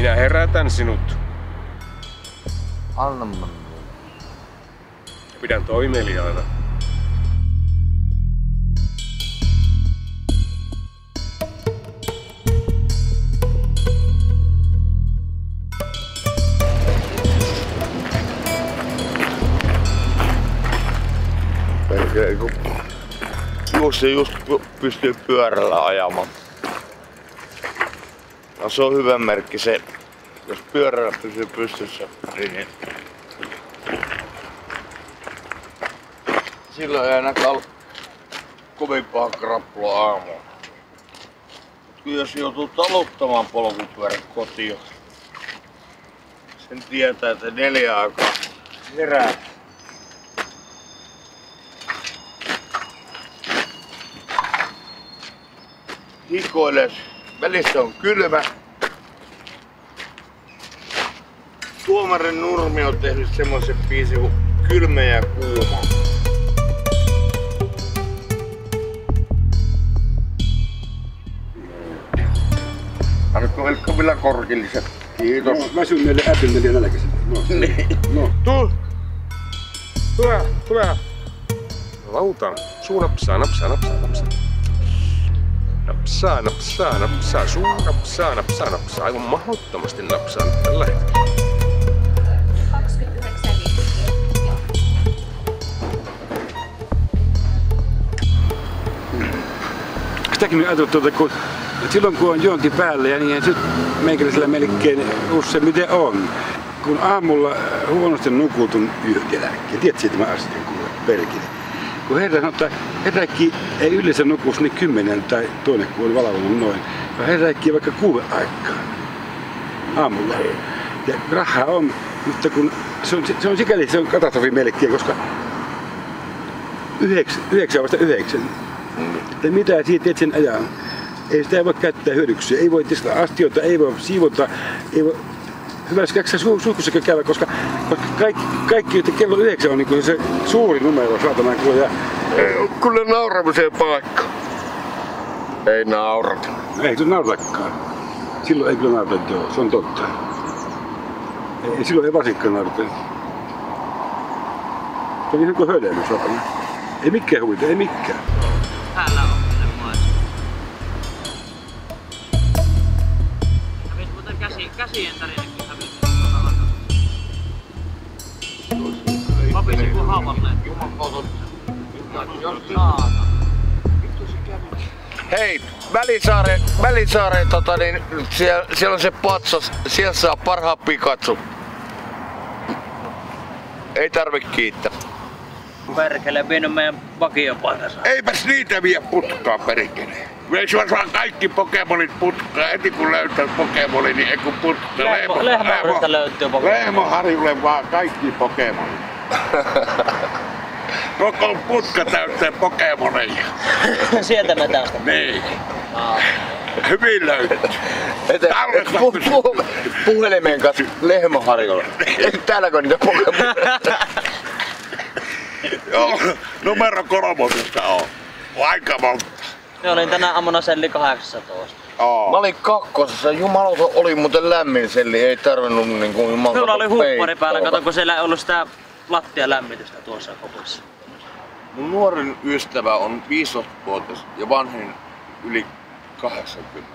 Minä herätän sinut. Anna mennä. Pidän toimeliaana. Perkele, kun Jussi just pystyy pyörällä ajamaan. No, se on hyvä merkki se, jos pyörällä pysyy pystyssä, niin silloin ei ainakaan kovimpaa krappua aamulla. Kyllä jos joutuu taluttamaan polkupyörän kotiin, sen tietää, että 4 aikaa herää. Hikoiles. Välissä on kylmä. Tuomarin Nurmi on tehnyt semmoisen biisin kuin Kylmä ja kuuma. Annatko Elkka vielä korkilliset? Kiitos. No, väsyneelle äpyneelle nälkäiselle. No. Niin. No. Tuu! Tule! Lautaan. Suu napsaa, napsaa, napsaa, napsaa. Napsaa, napsaa, napsaa, suu napsaa, napsaa, napsaa. Aivan mahdottomasti napsaa nyt tällä hetkellä. 29 litraa. Sitäkin minä ajattelin, että silloin kun on juonti päällä ja niin meikäläisellä melkein useimmiten on. Kun aamulla huonosti nukutun yhdeläkkiä, tiedätkö tämä asia, kuule, perkele. Kun herra sanoo, että herräkki ei yleensä nukuisi niin 10 tai toinen kun on valvonut noin. Ja herräkki vaikka 6 aikaa aamulla. Ja rahaa on, mutta kun se on sikäli se on katastrofi melkein, koska 9 vasta 9. Että mitä siitä et sen ajan? Ei sitä voi käyttää hyödyksi, ei voi testata astioita, ei voi siivota, ei voi hyvässä käksä suihkussakin käydä, koska kaikki että kello 9 on niin se suuri numero saatana kuule. Ei ole kyllä nauramisen paikka. Ei naurata. Ei se nauratakaan. Silloin ei kyllä naurata, joo, se on totta. Ei silloin ei varsinkaan naurata. Se on ihan kuin hölmö saatana. Ei mikään huvita, ei mikään. Täällä on semmoinen. Hävis muuten käsien tarinakin hävis. Papisi kuin haavanne. Jos saata. Hei, Välisaare niin siellä on se patsas, siellä saa parhaat pikatsu. Ei tarvi kiittää. Perkele, vienyt meidän vakiopaikassa. Eipäs niitä vie putkaa perkele. Ei sulla saa kaikki Pokemonit putkaa, heti kun löytää Pokemoni, niin ei kun putkaa. Lehmäharjusta löytyy Pokemoni. Lehmäharjulle vaan kaikki Pokemonit. Koko putka täyttää Pokemoneja. Sieltä metästä. Niin. Hyvin löydetty. Puhelimeen kanssa Lehmäharjulla. Täälläkö niitä Pokemoneja? Joo, numero 3 on. Aika monta. Me olin tänä aamuna selli 18. Oo. Mä olin 2. Jumalauta oli muuten lämmin selli, ei tarvinnut niinku jumalauta. Minulla oli huppari päällä, kato kun siellä ei ollut sitä lattialämmitystä tuossa kopissa. Mun nuorin ystävä on 15-vuotias ja vanhin yli 80.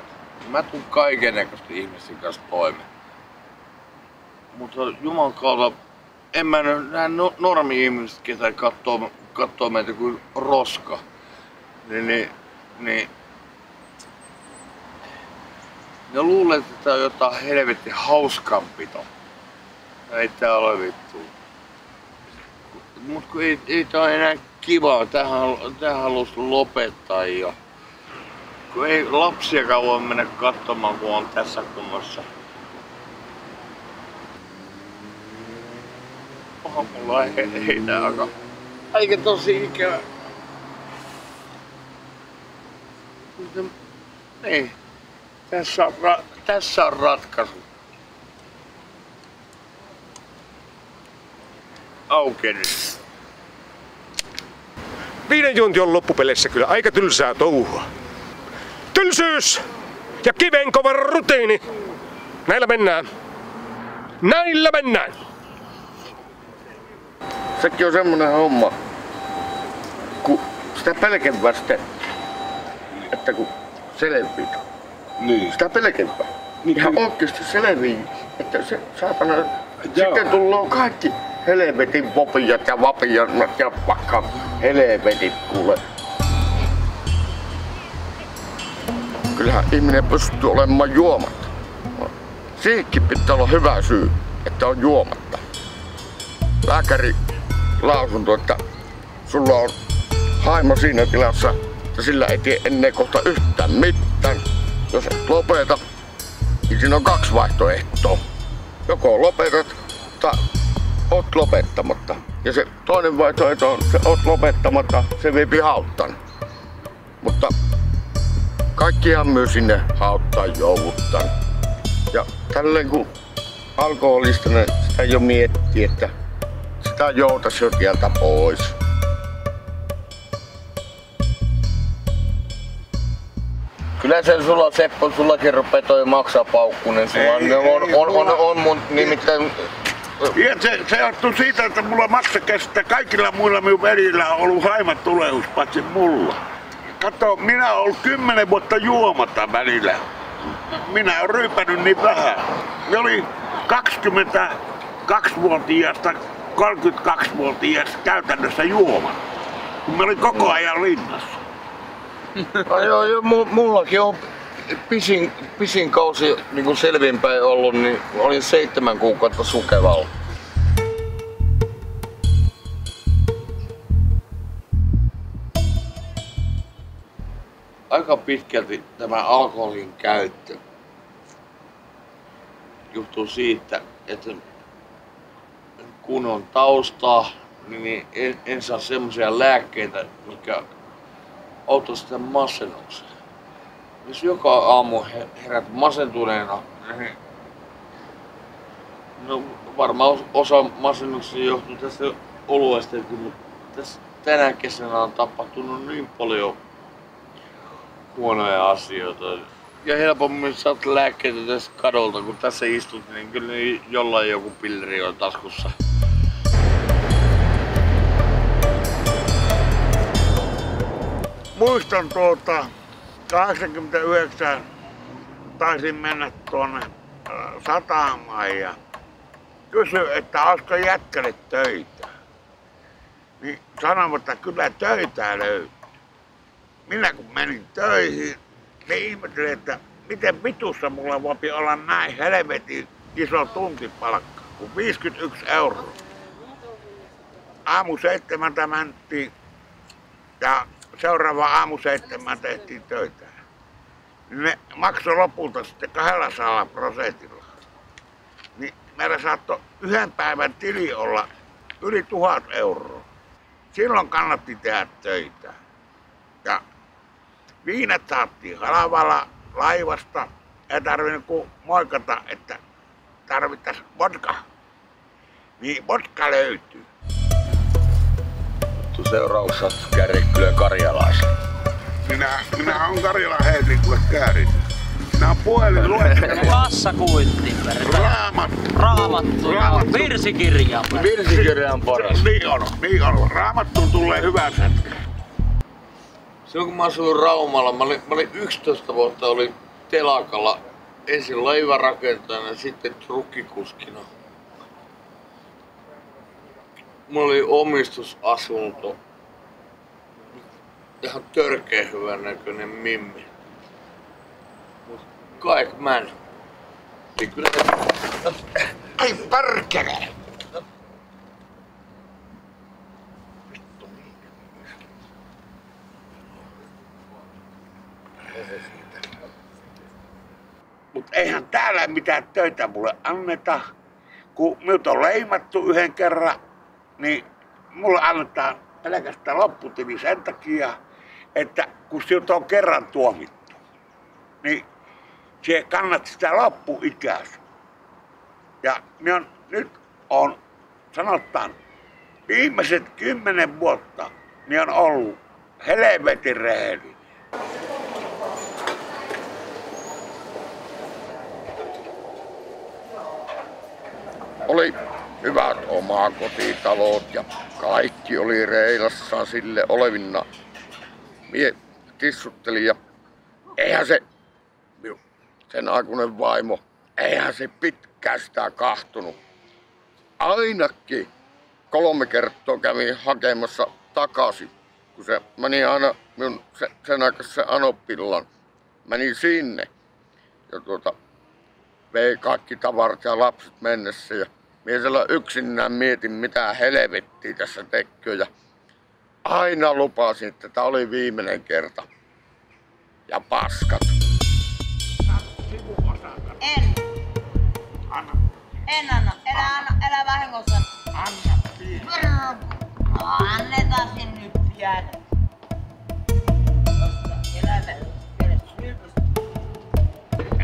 Mä tuun kaikennäköisten ihmisten kanssa toimeen. Mutta juman kautta en mä näe normi-ihmiset, ketä kattoo meitä kuin roska. Niin ne luulee, että tää on jotain helvetin hauskanpito. Ei tää ole vittu. Mut kun ei tää ole enää kivaa, tähän halus lopettaa jo. Kun ei lapsiakaan voi mennä katsomaan, kun on tässä kunnossa. Onhan mulla ei tää aika. Eikä tosi ikävä. Niin. Tässä on ratkaisu. Auki nyt. 5 juonti on loppupeleissä kyllä aika tylsää touhua. Tylsyys ja kivenkova rutiini Näillä mennään. Näillä mennään. Sekin on semmonen homma, kun sitä pelkempää sitten, että kun selvii. Niin. Sitä pelkempää. Niin, Ihan kyllä. oikeesti selvii, että se saatana... Sitten tullaan kaikki helvetin popijat ja vapijat ja vaikka helvetit kuule. Kyllähän ihminen pystyy olemaan juomatta. Siihenkin pitää olla hyvä syy, että on juomatta. Lääkäri lausunto, että sulla on haimo siinä tilassa, että sillä ei tee ennen kohta yhtään mitään. Jos et lopeta, niin siinä on 2 vaihtoehtoa. Joko lopetat tai oot lopettamatta. Ja se toinen vaihtoehto on, se oot lopettamatta, se vie hauttaan. Mutta kaikkihan myös sinne hauttaan jouduttaan. Ja tälleen kun alkoholistinen sitä jo miettii, että sitä joutais jo tieltä pois. Kyllä se sulla, Seppo, sullakin rupee toi maksaa paukkunen. Sulla on mun nimittäin... Ja se johtuu siitä, että mulla maksakestää kaikilla muilla minun velillä on ollut haimattulehdus, paitsi mulla. Kato, minä olen ollut 10 vuotta juomatta välillä. Minä olen ryypännyt niin vähän. Ne oli 22-vuotiaasta 32-vuotiaasta käytännössä juoman. Kun mä olin koko ajan linnassa. Joo, mullakin on pisin kausi niin selvinpäin ollut, niin olin 7 kuukautta sukevalla. Aika pitkälti tämä alkoholin käyttö johtuu siitä, että kun on taustaa, niin en saa semmoisia lääkkeitä, mikä auttaa sitä masennukseen. Jos joka aamu herät masentuneena, niin no varmaan osa masennuksesta johtuu tästä oluesta, kun tänä kesänä on tapahtunut niin paljon huonoja asioita. Ja helpommin saat lääkkeitä tästä kadolta, kun tässä istut, niin kyllä jollain joku pilleri on taskussa. Muistan 89 taisin mennä tuonne satamaan ja kysyin, että olisiko jätkälle töitä. Niin sanoin, että kyllä töitä löytyy. Minä kun menin töihin, niin ihmettelin, että miten vitussa mulla voi olla näin helvetin iso tuntipalkka, kuin 51 €. Aamu 7 mentiin ja seuraava aamu 7 tehtiin töitä. Ne maksoi lopulta sitten 200%. Niin meillä saattoi 1 päivän tili olla yli 1000 €. Silloin kannatti tehdä töitä. Ja viinat saatiin halvalla laivasta. Ei tarvinnut kuin moikata, että tarvittaisiin vodka. Niin vodka löytyy. Seurauksessa Kärrikkylän karjalaisen. Minä on Karjalan Heikkulle Käärin. Minä on puhelin luettelo. Kassakuitti. Raamattu. Virsikirja. Virsikirja on paras. Niin on. Raamattuun tulee hyvä sätkä. Silloin kun mä asuin Raumalla, mä olin 11 vuotta olin telakalla. Ensin laivarakentajana ja sitten trukkikuskina. Mulla oli omistusasunto. Ihan törkeä hyvän näköinen mimmi. Mut kaik män. Niin kyllä... Ai perkele! Mut eihän täällä mitään töitä mulle anneta. Kun minut on leimattu 1 kerran, niin mulle annetaan pelkästään lopputili sen takia, että kun sinut on kerran tuomittu, niin se kannat sitä loppuikänsä. Ja nyt on, sanotaan, viimeiset 10 vuotta, niin on ollut helvetin rehellinen. oli hyvät omakotitalot ja kaikki oli reilassaan sille olevina. Mie tissuttelin ja eihän se, sen aikuinen vaimo, eihän se pitkään sitä kahtunut. Ainakin 3 kertaa kävin hakemassa takaisin, kun se meni aina minun sen aikaisen anoppillan. Meni sinne ja vei kaikki tavarat ja lapset mennessä ja mie siellä yksinään mietin mitä helvettiä tässä tekee ja aina lupasin, että tämä oli viimeinen kerta. Ja paskat. En. Anna. En anna. Älä vahingossa. Anna pieni. Annetaan sen nyt jäädä. Koska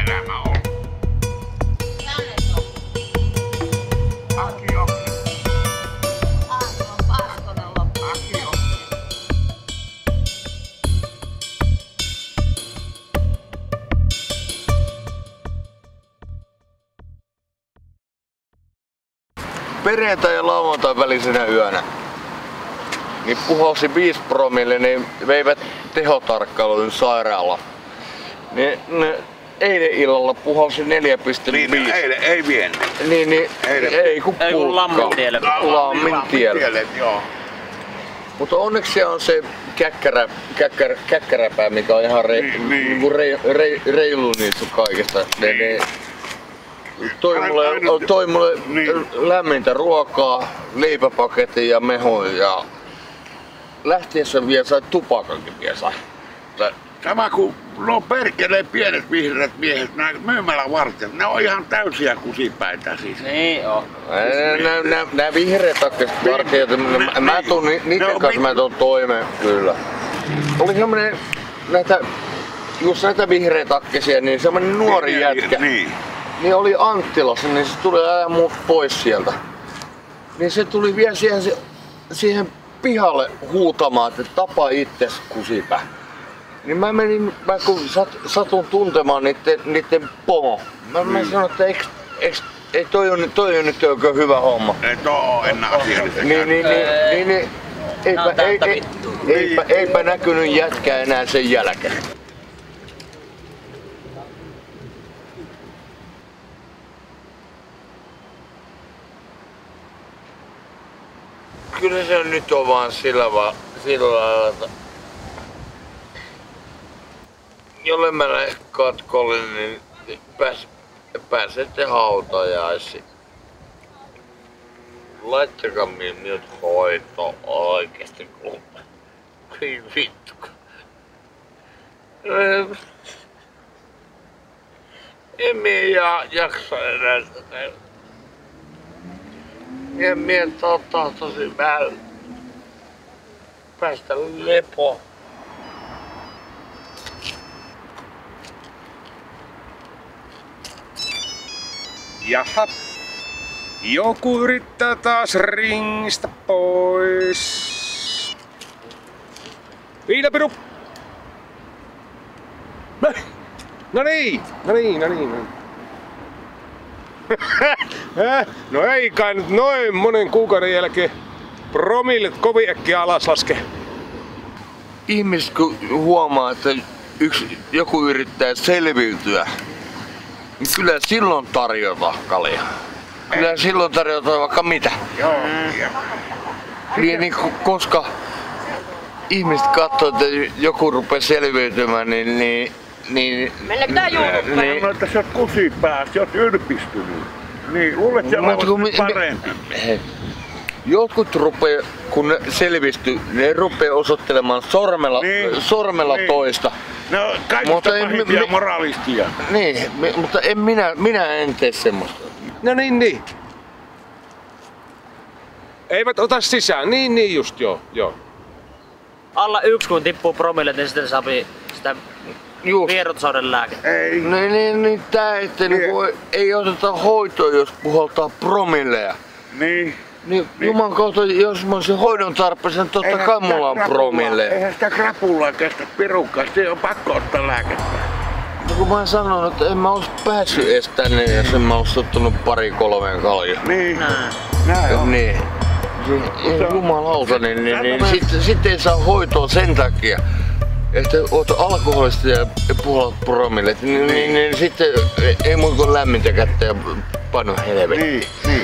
Elämä on. Aki on. Aki on. Perjantai ja lauantai välisenä yönä niin puhalsi 5 promille, niin veivät tehotarkkailuun sairaalaan. Ne eilen illalla puhalsi 4,5. Niin, eilen ei vienyt. Niin, ei kun Lammin tielle. Lammin tielle. Joo. Mutta onneksi se on se käkkäräpää, mikä on ihan reilu niistä kaikesta. Ne toi mulle lämmintä ruokaa, leipäpaketin ja mehun ja lähtiessä vielä sai tupakankin vielä sai. Sama kuin nuo perkeleen pienet vihreät miehet, nämä myymälävartijat, ne on ihan täysiä kusipäitä siis. Niin on. Nää vihreät akkeset vartijat, mä tuun niiden kanssa mä tuun toimeen kyllä. Oli semmonen just näitä vihreät akkesia, niin semmonen nuori jätkä. Niin oli Anttilassa, niin se tuli ajaa mut pois sieltä. Niin se tuli vielä siihen pihalle huutamaan, että tapa itses kusipä. Niin mä kun satun tuntemaan niitten pomo. Mä sanoin, että ei toi on nyt oikein hyvä homma. Ei oo enää asiallista. Eipä näkynyt jätkää enää sen jälkeen. Kyllä se nyt on vaan sillä lailla, että jolle mä lähden katkolle, niin pääsette hautajaisiin. Laittakaa minut hoitoon oikeesti kun vittu. En mie jaksa enää tätä. Mie tahtoisin vähän päästä lepoon. Jaha. Joku yrittää taas ringistä pois. Viinapiru! No niin. No ei kai nyt noin monen kuukauden jälkeen promillet kovin äkkiä alas laske. Ihmiset kun huomaa, että joku yrittää selviytyä, niin kyllä silloin tarjota kaljaa. Kyllä silloin tarjotaan vaikka mitä. Joo. Niin, koska ihmiset katsoo, että joku rupeaa selviytymään, niin Mennäänkö tää juuri? Niin. No, että sä oot kusipää, sä oot ylpistynyt. Niin, luulet sä olevat paremmin. Jotkut kun ne selvistyy, ne rupeaa osoittelemaan sormella toista. No, kaikista pahimpia moraalistia. Niin, mutta minä en tee semmoista. No niin. Eivät ota sisään, niin just joo. Alla 1 kun tippuu promille, niin sitten saa sitä vierotusauden lääkettä. Ei. Niin tää, että ei oteta hoitoa, jos puhaltaa promilleja. Niin. Juman kautta, jos mä olisin hoidon tarpeessa, niin totta kai mulla on promille. Eihän sitä krapullaa kestä pirukkaa, se on pakko ottaa lääkettä. kun mä oon sanonut, että en mä ois päässyt edes tänne, jos en mä ois ottanut 2-3 kaljaa. Niin, näin on. Niin. Jumalauta, niin sitten ei saa hoitoa sen takia, että oot alkoholista ja puolet promille. Niin sitten ei muuta kuin lämmintä kättä ja paino helvetti. Niin.